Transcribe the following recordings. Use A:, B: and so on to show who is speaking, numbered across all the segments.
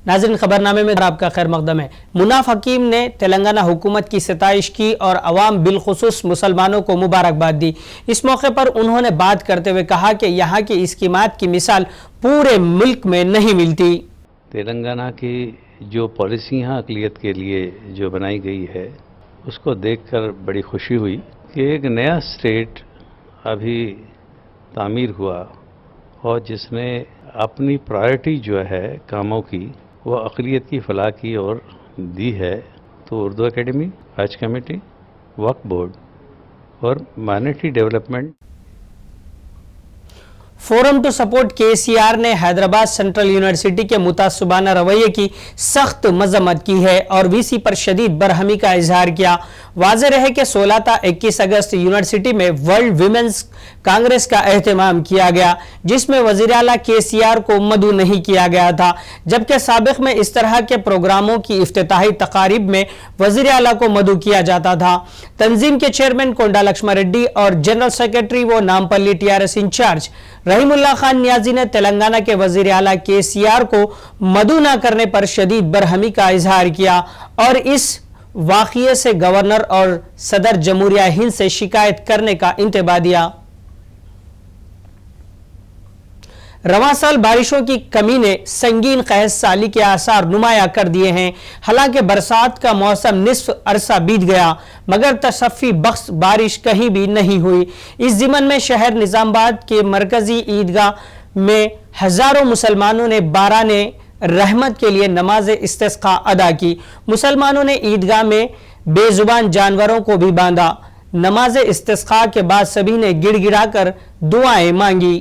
A: ناظرین خبرنامے میں آپ کا خیر مقدم ہے۔ مناف حکیم نے تلنگانہ حکومت کی ستائش کی اور عوام بالخصوص مسلمانوں کو مبارکباد دی۔ اس موقع پر انہوں نے بات کرتے ہوئے کہا کہ یہاں کی اسکیمات کی مثال پورے ملک میں نہیں ملتی۔
B: تلنگانہ کی جو پالیسیاں اقلیت کے لیے جو بنائی گئی ہے اس کو دیکھ کر بڑی خوشی ہوئی کہ ایک نیا اسٹیٹ ابھی تعمیر ہوا اور جس نے اپنی پرائرٹی جو ہے کاموں کی وہ اقلیت کی فلاح کی اور دی ہے۔ تو اردو اکیڈمی، حج کمیٹی، وقف بورڈ اور minority development
A: forum to support KCR نے حیدرآباد سینٹرل یونیورسٹی کے متعصبانہ رویے کی سخت مذمت کی ہے اور VC پر شدید برہمی کا اظہار کیا۔ واضح رہے کہ 16 تا 21 اگست یونیورسٹی میں ورلڈ ویمنز کانگریس کا اہتمام کیا گیا جس میں وزیر اعلیٰ KCR کو مدعو نہیں کیا گیا تھا، جبکہ سابق میں اس طرح کے پروگراموں کی افتتاحی تقاریب میں وزیر اعلیٰ کو مدعو کیا جاتا تھا۔ تنظیم کے چیئرمین کونڈا لکشمن ریڈی اور جنرل سیکرٹری و نامپلی TRS انچارج رحیم اللہ خان نیازی نے تلنگانہ کے وزیر اعلیٰ KCR کو مدعو نہ کرنے پر شدید برہمی کا اظہار کیا اور اس واقعے سے گورنر اور صدر جمہوریہ ہند سے شکایت کرنے کا انتباہ دیا۔ رواں سال بارشوں کی کمی نے سنگین قحط سالی کے آثار نمایاں کر دیے ہیں۔ حالانکہ برسات کا موسم نصف عرصہ بیت گیا مگر تصفی بخش بارش کہیں بھی نہیں ہوئی۔ اس ضمن میں شہر نظام آباد کے مرکزی عیدگاہ میں ہزاروں مسلمانوں نے باران رحمت کے لیے نماز استسقاء ادا کی۔ مسلمانوں نے عیدگاہ میں بے زبان جانوروں کو بھی باندھا۔ نماز استسقاء کے بعد سبھی نے گڑ گڑا کر دعائیں مانگی۔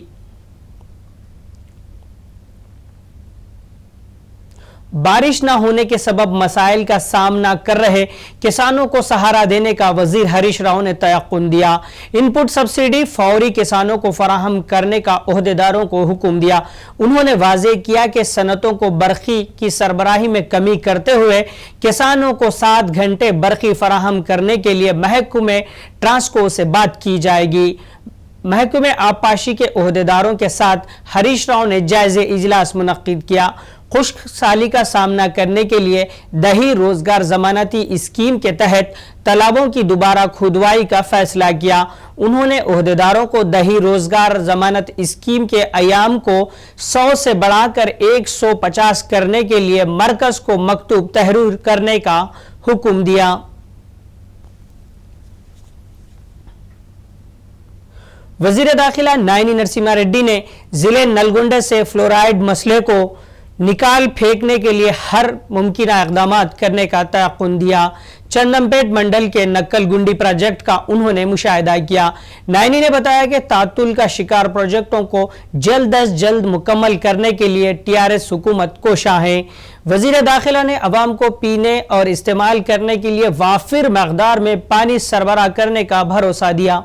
A: بارش نہ ہونے کے سبب مسائل کا سامنا کر رہے کسانوں کو سہارا دینے کا وزیر ہریش راؤ نے تیقن دیا۔ ان پٹ سبسڈی فوری کسانوں کو فراہم کرنے کا عہدیداروں کو حکم دیا۔ انہوں نے واضح کیا کہ صنعتوں کو برقی کی سربراہی میں کمی کرتے ہوئے کسانوں کو 7 گھنٹے برقی فراہم کرنے کے لیے محکمہ ٹرانسکو سے بات کی جائے گی۔ محکمہ آبپاشی کے عہدیداروں کے ساتھ ہریش راؤ نے جائزہ اجلاس منعقد کیا۔ خشک سالی کا سامنا کرنے کے لیے دیہی روزگار ضمانتی اسکیم کے تحت تالابوں کی دوبارہ کھودوائی کا فیصلہ کیا۔ انہوں نے عہدیداروں کو دیہی روزگار ضمانت اسکیم کے ایام کو 100 سے بڑھا کر 150 کرنے کے لیے مرکز کو مکتوب تحریر کرنے کا حکم دیا۔ وزیر داخلہ نائنی نرسمہا ریڈی نے ضلع نلگنڈ سے فلورائیڈ مسئلے کو نکال پھینکنے کے لیے ہر ممکنہ اقدامات کرنے کا تیقن دیا۔ چندمپیٹ منڈل کے نکل گنڈی پروجیکٹ کا انہوں نے مشاہدہ کیا۔ نائنی نے بتایا کہ تعطل کا شکار پروجیکٹوں کو جلد از جلد مکمل کرنے کے لیے TRS حکومت کوشاں ہے۔ وزیر داخلہ نے عوام کو پینے اور استعمال کرنے کے لیے وافر مقدار میں پانی سربراہ کرنے کا بھروسہ دیا۔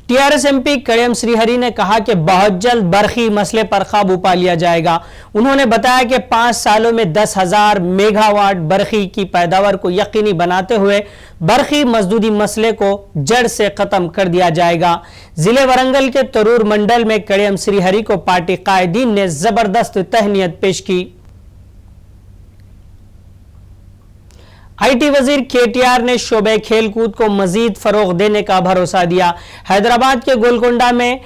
A: TRS MP کڑیم سری ہری نے کہا کہ بہت جلد برقی مسئلے پر قابو پا لیا جائے گا۔ انہوں نے بتایا کہ 5 سالوں میں 10,000 میگا واٹ برقی کی پیداوار کو یقینی بناتے ہوئے برقی مزدوری مسئلے کو جڑ سے ختم کر دیا جائے گا۔ ضلع ورنگل کے ترور منڈل میں کڑیم سری ہری کو پارٹی قائدین نے زبردست تہنیت پیش کی۔ IT وزیر KTR نے شعبہ کھیل کود کو مزید فروغ دینے کا بھروسہ دیا۔ حیدرآباد کے گولکنڈہ میں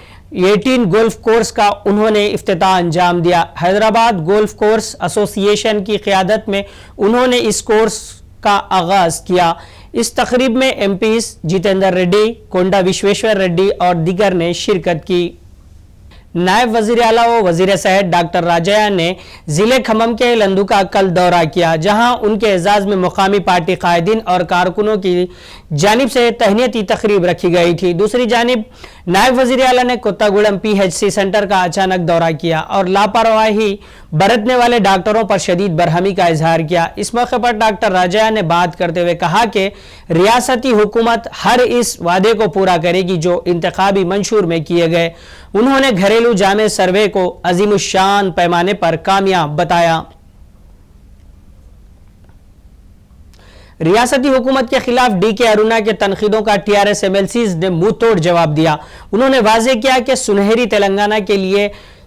A: 18 گولف کورس کا انہوں نے افتتاح انجام دیا۔ حیدرآباد گولف کورس ایسوسی ایشن کی قیادت میں انہوں نے اس کورس کا آغاز کیا۔ اس تقریب میں MPs Jitendra ready, Konda وشویشور ready اور دیگر نے شرکت کی۔ نائب وزیر اعلیٰ و وزیر صحت ڈاکٹر راجیا نے ضلع کھمم کے لندو کا کل دورہ کیا جہاں ان کے اعزاز میں مقامی پارٹی قائدین اور کارکنوں کی جانب سے تہنیتی تقریب رکھی گئی تھی۔ دوسری جانب نائب وزیر اعلیٰ نے کتاگوڑم PHC سینٹر کا اچانک دورہ کیا اور لاپرواہی برتنے والے ڈاکٹروں پر شدید برہمی کا اظہار کیا۔ اس موقع پر ڈاکٹر راجیا نے بات کرتے ہوئے کہا کہ ریاستی حکومت ہر اس وعدے کو پورا کرے گی جو انتخابی منشور میں کیے گئے۔ انہوں نے گھریلو جامع سروے کو عظیم الشان پیمانے پر کامیاب بتایا۔ ریاستی حکومت کے خلاف DK ارونا کے تنقیدوں کا TRS MLCs نے منہ توڑ جواب دیا۔ انہوں نے واضح کیا کہ سنہری تلنگانہ کے لیے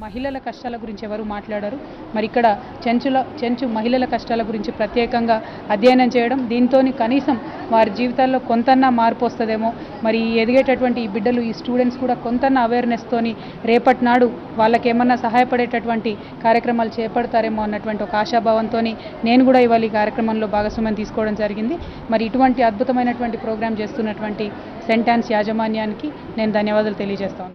C: మహిళల కష్టాల గురించి ఎవరు మాట్లాడారు, మరి ఇక్కడ చెంచు మహిళల కష్టాల గురించి ప్రత్యేకంగా అధ్యయనం చేయడం, దీంతోని కనీసం వారి జీవితాల్లో కొంతన్నా మార్పు వస్తుందేమో, మరి ఎదిగేటటువంటి ఈ బిడ్డలు ఈ స్టూడెంట్స్ కూడా కొంతన్నా అవేర్నెస్ తోని రేపటి నాడు వాళ్ళకి ఏమన్నా సహాయపడేటటువంటి కార్యక్రమాలు చేపడతారేమో అన్నటువంటి ఒక ఆశాభావంతో నేను కూడా ఇవాళ ఈ కార్యక్రమంలో భాగస్వామ్యం తీసుకోవడం జరిగింది। మరి ఇటువంటి అద్భుతమైనటువంటి ప్రోగ్రాం చేస్తున్నటువంటి సెంట్ యాన్స్ యాజమాన్యానికి నేను ధన్యవాదాలు తెలియజేస్తాను।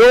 A: 2